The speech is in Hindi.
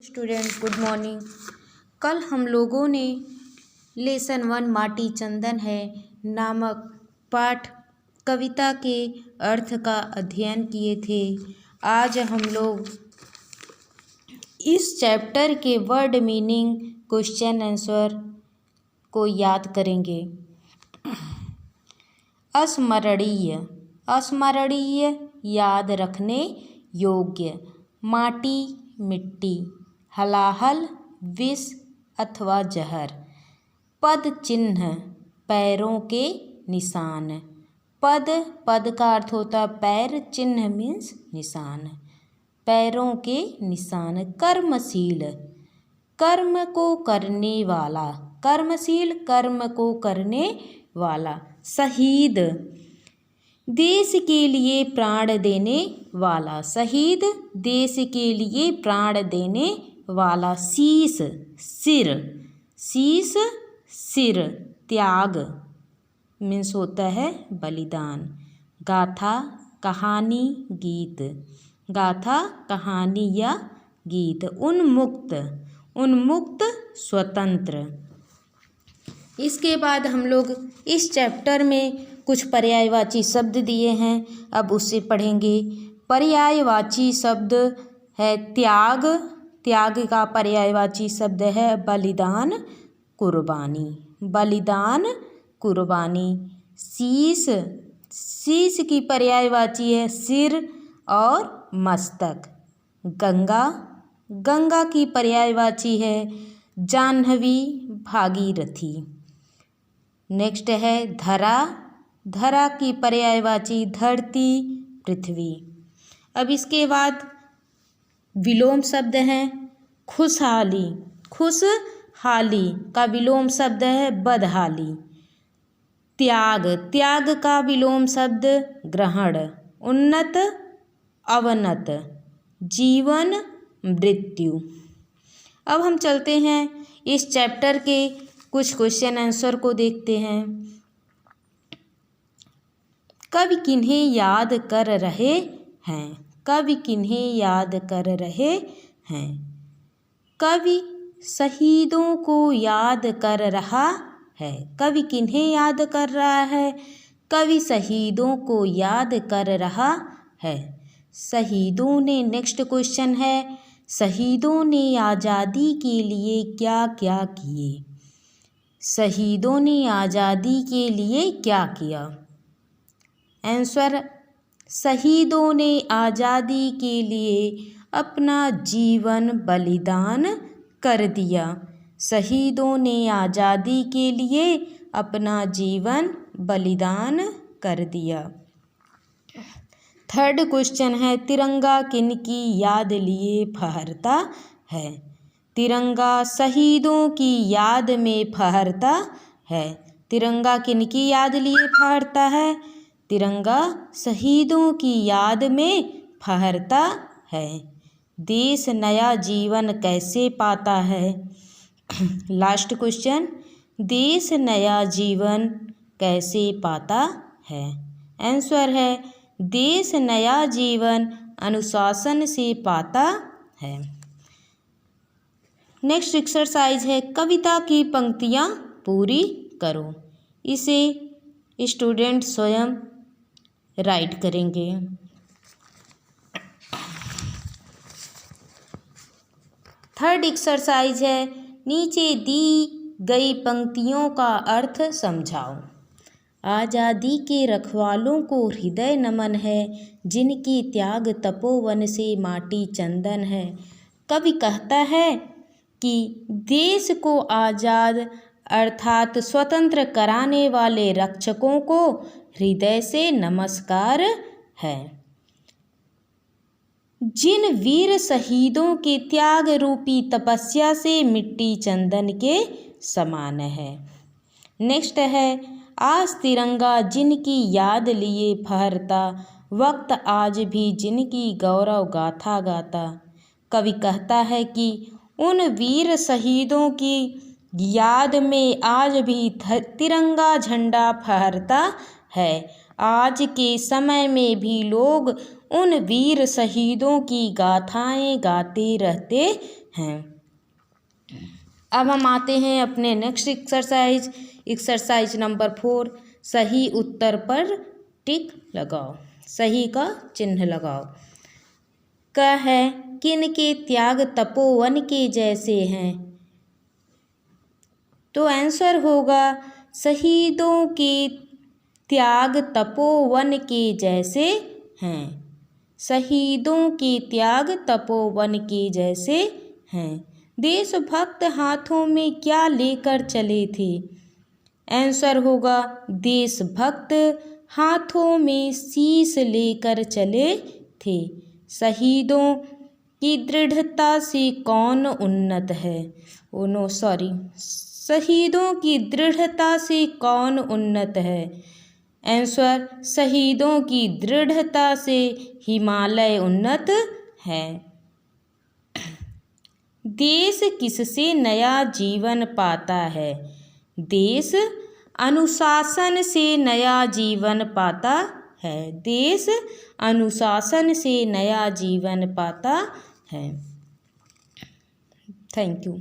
Student good morning. कल हम लोगों ने लेसन 1 माटी चंदन है नामक पाठ कविता के अर्थ का अध्ययन किए थे। आज हम लोग इस चैप्टर के वर्ड मीनिंग क्वेश्चन आंसर को याद करेंगे। अस्मरणीय, अस्मरणीय याद रखने योग्य। माटी मिट्टी, हलाहल विष अथवा जहर। पद चिन्ह पैरों के निशान। पद पद का अर्थ होता है पैर, चिन्ह मीन्स निशान, पैरों के निशान। कर्मशील कर्म को करने वाला, कर्मशील कर्म को करने वाला। शहीद देश के लिए प्राण देने वाला, शहीद देश के लिए प्राण देने वाला। शीश सिर, शीश सिर। त्याग मीन्स होता है बलिदान। गाथा कहानी गीत, गाथा कहानी या गीत। उन्मुक्त, उन्मुक्त स्वतंत्र। इसके बाद हम लोग इस चैप्टर में कुछ पर्यायवाची शब्द दिए हैं, अब उससे पढ़ेंगे। पर्यायवाची शब्द है त्याग, त्याग का पर्यायवाची शब्द है बलिदान कुर्बानी, बलिदान कुर्बानी। शीश, शीश की पर्यायवाची है सिर और मस्तक। गंगा, गंगा की पर्यायवाची है जाह्नवी भागीरथी। नेक्स्ट है धरा, धरा की पर्यायवाची धरती पृथ्वी। अब इसके बाद विलोम शब्द हैं खुशहाली, खुशहाली का विलोम शब्द है बदहाली। त्याग, त्याग का विलोम शब्द ग्रहण। उन्नत अवनत, जीवन मृत्यु। अब हम चलते हैं इस चैप्टर के कुछ क्वेश्चन आंसर को देखते हैं। कवि किन्हें याद कर रहे हैं? कवि किन्हें याद कर रहे हैं? कवि शहीदों को याद कर रहा है। कवि किन्हें याद कर रहा है? कवि शहीदों को याद कर रहा है। शहीदों ने, नेक्स्ट क्वेश्चन है शहीदों ने आज़ादी के लिए क्या क्या किए? शहीदों ने आज़ादी के लिए क्या किया? आंसर शहीदों ने आज़ादी के लिए अपना जीवन बलिदान कर दिया। शहीदों ने आज़ादी के लिए अपना जीवन बलिदान कर दिया। थर्ड क्वेश्चन है तिरंगा किनकी याद लिए फहरता है? तिरंगा शहीदों की याद में फहरता है। तिरंगा किनकी याद लिए फहरता है? तिरंगा शहीदों की याद में फहरता है। देश नया जीवन कैसे पाता है? लास्ट क्वेश्चन, देश नया जीवन कैसे पाता है? आंसर है देश नया जीवन अनुशासन से पाता है। नेक्स्ट एक्सरसाइज है कविता की पंक्तियाँ पूरी करो। इसे स्टूडेंट स्वयं राइट करेंगे। थर्ड एक्सरसाइज है नीचे दी गई पंक्तियों का अर्थ समझाओ। आज़ादी के रखवालों को हृदय नमन है, जिनकी त्याग तपोवन से माटी चंदन है। कवि कहता है कि देश को आज़ाद अर्थात स्वतंत्र कराने वाले रक्षकों को हृदय से नमस्कार है। जिन वीर शहीदों के त्याग रूपी तपस्या से मिट्टी चंदन के समान है। नेक्स्ट है आज तिरंगा जिनकी याद लिए फहरता, वक्त आज भी जिनकी गौरव गाथा गाता। कवि कहता है कि उन वीर शहीदों की याद में आज भी तिरंगा झंडा फहरता है। आज के समय में भी लोग उन वीर शहीदों की गाथाएं गाते रहते हैं। अब हम आते हैं अपने नेक्स्ट एक्सरसाइज नंबर 4। सही उत्तर पर टिक लगाओ, सही का चिन्ह लगाओ। क है किन के त्याग तपोवन के जैसे हैं, तो आंसर होगा शहीदों के त्याग तपोवन के जैसे हैं। शहीदों के त्याग तपोवन के जैसे हैं। देशभक्त हाथों में क्या लेकर चले थे, आंसर होगा देशभक्त हाथों में शीश लेकर चले थे। शहीदों की दृढ़ता से कौन उन्नत है, शहीदों की दृढ़ता से कौन उन्नत है, आंसर शहीदों की दृढ़ता से हिमालय उन्नत है। देश किससे नया जीवन पाता है, देश अनुशासन से नया जीवन पाता है। देश अनुशासन से नया जीवन पाता है। Thank you.